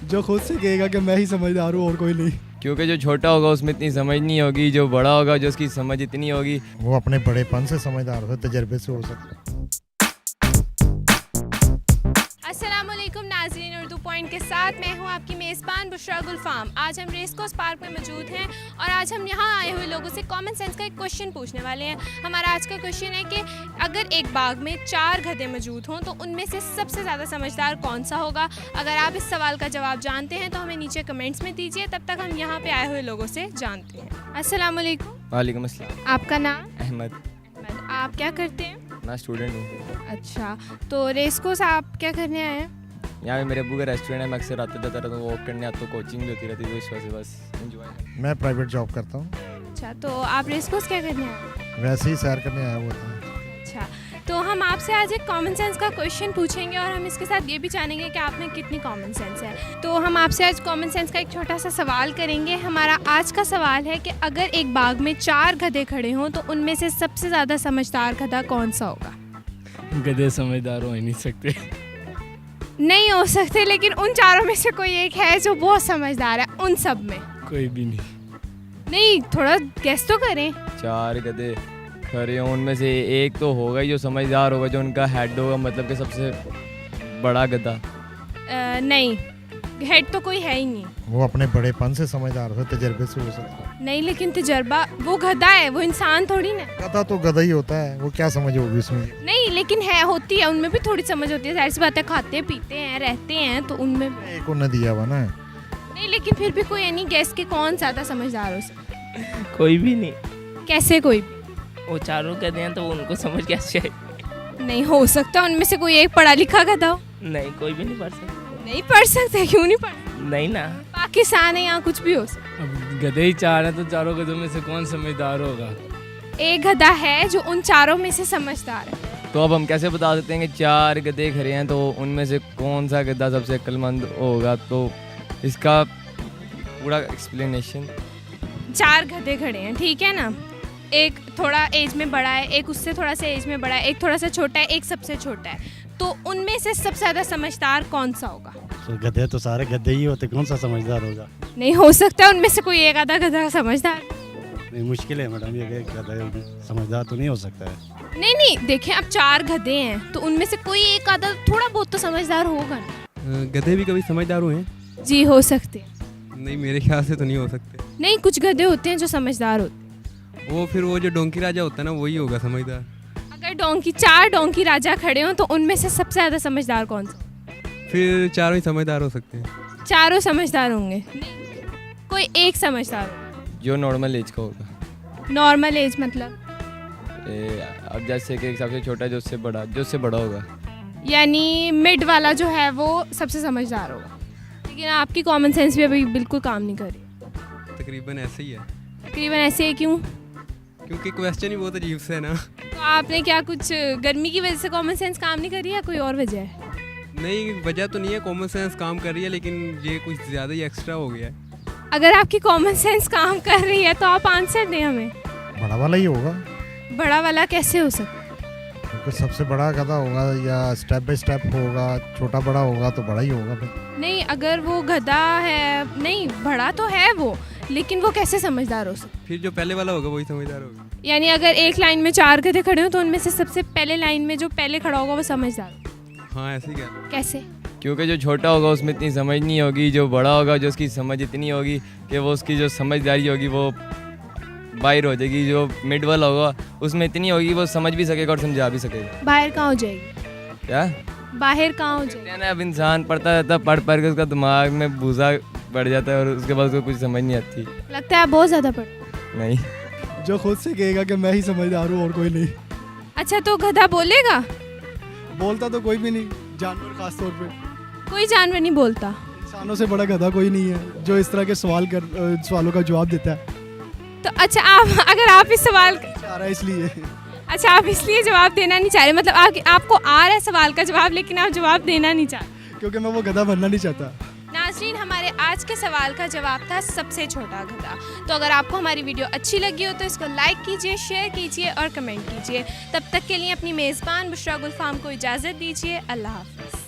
जो खुद से कहेगा कि मैं ही समझदार हूँ और कोई नहीं। क्योंकि जो छोटा होगा उसमें इतनी समझ नहीं होगी, जो बड़ा होगा जो उसकी समझ इतनी होगी। वो अपने बड़ेपन से समझदार हो, तजर्बे से हो सकता है। अस्सलामुअलैकुम नाज़रीन, उर्दू पॉइंट के साथ मैं हूं आपकी मेज़बान बुशरा गुलफाम। आज हम रेसकोर्स पार्क में मौजूद हैं और आज हम यहां आए हुए लोगों से कॉमन सेंस का एक क्वेश्चन पूछने वाले हैं। हमारा आज का क्वेश्चन है कि अगर एक बाग में 4 गधे मौजूद हों तो उनमें से सबसे ज़्यादा समझदार कौन सा होगा। अगर आप इस सवाल का जवाब जानते हैं तो हमें नीचे कमेंट्स में दीजिए, तब तक हम यहाँ पर आए हुए लोगों से जानते हैं। अस्सलामुअलैकुम। वालेकुम अस्सलाम। आपका नाम? अहमद। आप क्या करते हैं? मैं स्टूडेंट हूँ। अच्छा, तो रेसकोर्स आप क्या करने आए हैं? यहाँ पे मेरे अब्बू का रेस्टोरेंट है, मैं अक्सर आते जाता रहता हूँ, वॉक करने आता हूँ, कोचिंग भी होती रहती है, तो इस वजह से बस एंजॉय। मैं प्राइवेट जॉब करता हूँ। अच्छा, तो आप रेसकोर्स क्या करने आए? वैसे ही सैर करने आया हुआ था। अच्छा, तो हम आपसे आज एक कॉमन सेंस का क्वेश्चन पूछेंगे और हम इसके साथ ये भी जानेंगे कि आप में कितनी कॉमन सेंस है। तो हम आपसे आज कॉमन सेंस का एक छोटा सा सवाल करेंगे। हमारा आज का सवाल है कि अगर एक बाग में 4 गधे खड़े हों तो उनमें से सबसे ज़्यादा समझदार गधा कौन सा होगा? गधे समझदार हो ही नहीं सकते। नहीं हो सकते, लेकिन उन चारों में से कोई एक है जो बहुत समझदार है। उन सब में कोई भी नहीं। नहीं, थोड़ा गेस तो करें। 4 गधे खड़े हों, उनमें से एक तो होगा ही जो समझदार होगा, जो उनका हेड होगा, मतलब कि सबसे बड़ा गधा। नहीं, हेड तो कोई है ही नहीं। वो अपने बड़ेपन से समझदार हो, तजर्बे से हो सकता है। नहीं, लेकिन तजर्बा, वो गधा है, वो इंसान थोड़ी ना। गधा तो गधा ही होता है, वो क्या समझ होगी उसमें। नहीं, लेकिन है, होती है, उनमें भी थोड़ी समझ होती है। जाहिर सी बात है, खाते पीते हैं, रहते हैं, तो उनमें एक उन्हें दिया हुआ ना। नहीं, लेकिन फिर भी कोई नहीं गेस के कौन ज्यादा समझदार हो सकता है? कोई भी नहीं। कैसे कोई भी? वो चारों गधे हैं तो उनको समझ कैसे आएगी? नहीं हो सकता उनमें से कोई एक पढ़ा लिखा गधा हो। नहीं, कोई भी नहीं पढ़ सकता। नहीं पढ़ सकते, क्यों नहीं पढ़? नहीं ना, पाकिस्तान है, यहाँ कुछ भी हो सकता। अब गधे ही 4 हैं तो चारों गधों में से कौन समझदार होगा? एक गधा है जो उन चारों में से समझदार है। तो अब हम कैसे बता सकते हैं कि 4 गधे खड़े हैं तो उनमें से कौन सा गधा सबसे अक्लमंद होगा? तो इसका पूरा एक्सप्लेनेशन। 4 गधे खड़े हैं, ठीक है ना। एक थोड़ा एज में बड़ा है, एक उससे थोड़ा सा एज में बड़ा है, एक थोड़ा सा छोटा है, एक सबसे छोटा है। तो उनमें से सबसे ज़्यादा समझदार कौन सा होगा? तो गधे तो सारे गधे ही होते, कौन सा समझदार होगा? नहीं हो सकता उनमें से कोई एक आधा गधा समझदार। नहीं, मुश्किल है मैडम, ये गधा समझदार तो नहीं हो सकता है। नहीं नहीं, देखें, अब 4 गधे हैं तो उनमें से कोई एक आधा थोड़ा बहुत तो समझदार होगा ना। गधे भी कभी समझदार हुए हैं? जी, हो सकते हैं। नहीं, मेरे ख्याल से तो नहीं हो सकते। नहीं, कुछ गधे होते हैं जो समझदार होते हैं। वो जो डोंकी राजा होता है ना, वही होगा समझदार। अगर 4 डोंकी राजा खड़े हों तो उनमें से सबसे ज़्यादा समझदार कौन सा? फिर चारों ही समझदार हो सकते हैं। चारों समझदार होंगे? कोई एक समझदार होगा जो नॉर्मल एज का होगा। नॉर्मल एज मतलब? अब जैसे कि सबसे छोटा जो उससे बड़ा होगा। यानी मिड वाला जो है वो सबसे समझदार होगा। लेकिन आपकी कॉमन सेंस भी अभी बिल्कुल काम नहीं कर रही। तकरीबन ऐसे ही है। तकरीबन ऐसे है, क्यों? क्योंकि क्वेश्चन ही बहुत अजीब से है ना। तो आपने क्या कुछ गर्मी की वजह से कॉमन सेंस काम नहीं कर रही है, कोई और वजह है? नहीं, वजह तो नहीं है, कॉमन सेंस काम कर रही है, लेकिन ये कुछ ज़्यादा ही एक्स्ट्रा हो गया है। अगर आपकी कॉमन सेंस काम कर रही है तो आप आंसर दें हमें। बड़ा वाला ही होगा। बड़ा वाला कैसे हो सकता है? क्योंकि सबसे बड़ा गधा होगा, या स्टेप बाय स्टेप होगा, छोटा बड़ा होगा तो बड़ा ही होगा फिर। नहीं, अगर वो गधा है, नहीं बड़ा तो है वो, लेकिन वो कैसे समझदार हो सकता? फिर जो पहले वाला होगा वही समझदार होगा। यानी अगर एक लाइन में 4 गधे खड़े हो तो उनमें से सबसे पहले लाइन में जो पहले खड़ा होगा वो समझदार होगा। हाँ, ऐसे ही क्या। कैसे? क्योंकि जो छोटा होगा उसमें इतनी समझ नहीं होगी, जो बड़ा होगा जो उसकी समझ इतनी होगी कि वो उसकी जो समझदारी होगी वो बाहर हो जाएगी। जो मिड वाला होगा उसमें इतनी होगी वो समझ भी सकेगा और समझा भी सकेगा। बाहर कहाँ हो जाएगी? क्या बाहर कहाँ हो जाएगी? अब इंसान पढ़ता रहता है, पढ़ के उसका दिमाग में भूसा बढ़ जाता है और उसके बाद उसको कुछ समझ नहीं आती। लगता है आप बहुत ज़्यादा पढ़। नहीं, जो खुद से कहेगा कि मैं ही समझदार हूँ और कोई नहीं। अच्छा, तो गधा बोलेगा? बोलता तो कोई भी नहीं, जानवर खास तौर पे। कोई जानवर नहीं बोलता? इंसानों से बड़ा गधा कोई नहीं है जो इस तरह के सवालों का जवाब देता है। तो अच्छा, अगर आप इस सवाल चाह रहा है इसलिए। अच्छा, आप इसलिए जवाब देना नहीं चाह रहे, मतलब आपको आ रहा है सवाल का जवाब लेकिन आप जवाब देना नहीं चाहते? क्योंकि मैं वो गधा बनना नहीं चाहता। नाज़रीन, हमारे आज के सवाल का जवाब था सबसे छोटा गधा। तो अगर आपको हमारी वीडियो अच्छी लगी हो तो इसको लाइक कीजिए, शेयर कीजिए और कमेंट कीजिए। तब तक के लिए अपनी मेज़बान बुशरा गुलफाम को इजाज़त दीजिए। अल्लाह हाफ़िज़।